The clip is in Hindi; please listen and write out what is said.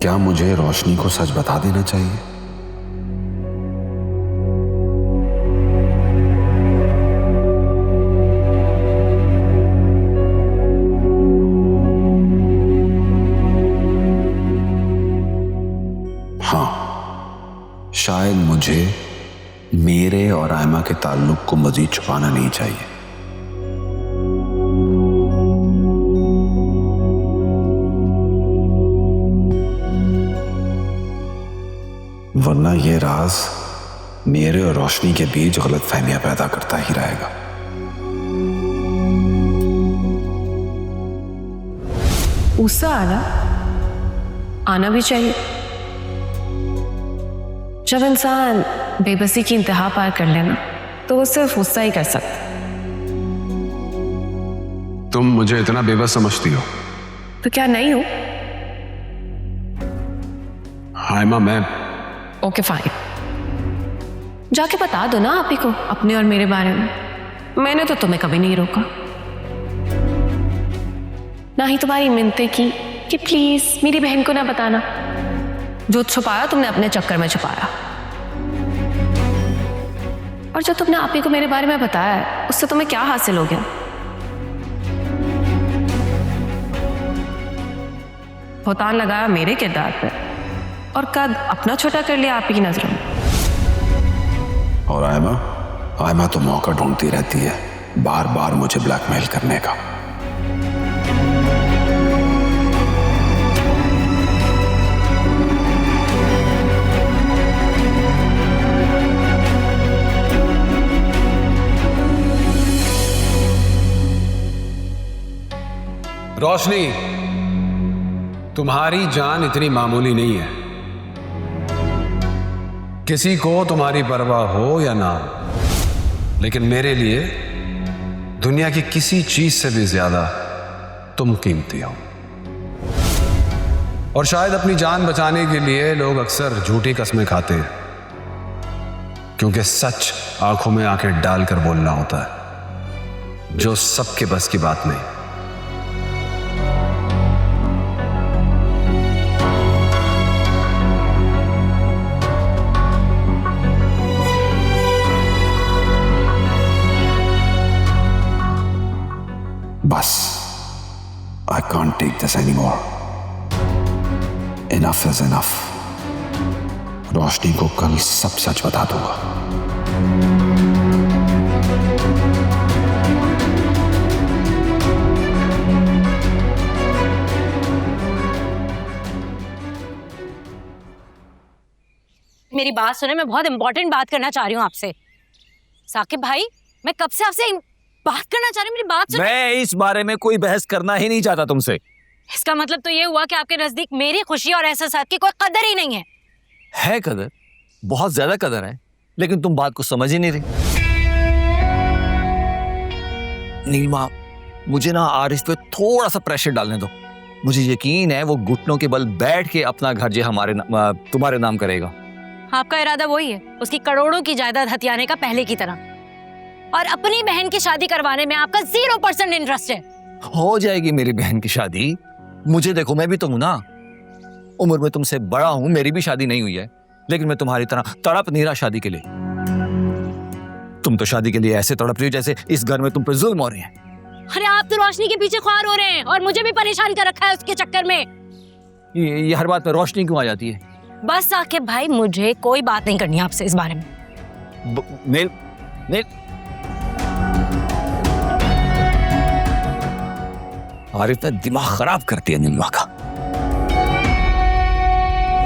क्या मुझे रोशनी को सच बता देना चाहिए? हाँ, शायद मुझे मेरे और आयमा के ताल्लुक को मजीद छुपाना नहीं चाहिए। वरना ये राज मेरे और रोशनी के बीच गलतफहमियां पैदा करता ही रहेगा। गुस्सा आना भी चाहिए। जब इंसान बेबसी की इंतहा पार कर लेना तो वो सिर्फ गुस्सा ही कर सकता। तुम मुझे इतना बेबस समझती हो? तो क्या नहीं हो? आयमा, मैं ओके फाइन, जाके बता दो ना आप ही को अपने और मेरे बारे में। मैंने तो तुम्हें कभी नहीं रोका, ना ही तुम्हारी मिन्नतें की कि प्लीज मेरी बहन को ना बताना। जो छुपाया तुमने अपने चक्कर में छुपाया, और जो तुमने आप ही को मेरे बारे में बताया है उससे तुम्हें क्या हासिल हो गया? भुतान लगाया मेरे किरदार पे और कद अपना छोटा कर लिया आप ही की नजरों में। और आयमा तो मौका ढूंढती रहती है बार बार मुझे ब्लैकमेल करने का। रोशनी, तुम्हारी जान इतनी मामूली नहीं है। किसी को तुम्हारी परवाह हो या ना हो, लेकिन मेरे लिए दुनिया की किसी चीज से भी ज्यादा तुम कीमती हो। और शायद अपनी जान बचाने के लिए लोग अक्सर झूठी कस्में खाते हैं, क्योंकि सच आंखों में आंखें डालकर बोलना होता है, जो सबके बस की बात नहीं। बस, I can't take this anymore. Enough is enough. रोशनी को कल सब सच बता दूंगा। मेरी बात सुने, मैं बहुत इंपॉर्टेंट बात करना चाह रही हूँ आपसे। साकिब भाई, मैं कब से आपसे बात करना चाह रही हूँ, मेरी बात सुनो। मैं इस बारे में कोई बहस करना ही नहीं चाहता तुमसे। इसका मतलब तो ये हुआ कि आपके नजदीक मेरी खुशी और एहसासात की कोई कदर ही नहीं है। है कदर, बहुत ज्यादा कदर है, लेकिन तुम बात को समझ ही नहीं रही। नीलिमा, मुझे ना आरिफ पे थोड़ा सा प्रेशर डालने दो। मुझे यकीन है वो घुटनों के बल बैठ के अपना घर जो तुम्हारे नाम करेगा। आपका इरादा वही है, उसकी करोड़ों की जायदाद हथियाने का, पहले की तरह। और अपनी बहन की शादी करवाने में आपका 0% इंटरेस्ट है। हो जाएगी मेरी बहन की शादी। मुझे देखो, मैं भी तो हूं ना, उम्र में तुमसे बड़ा हूं, मेरी भी शादी नहीं हुई है, लेकिन मैं तुम्हारी तरह तड़प नहीं रहा शादी के लिए। तुम तो शादी के लिए ऐसे तड़प रही हो जैसे इस घर में तुम पर जुल्म हो रहे हैं। अरे आप तो रोशनी के पीछे ख्वार हो रहे हैं और मुझे भी परेशान कर रखा है उसके चक्कर में। ये हर बात में रोशनी क्यों आ जाती है? बस साकिब भाई, मुझे कोई बात नहीं करनी आपसे इस बारे में। नील, आरिफ ने दिमाग खराब कर दिया नीलिमा का।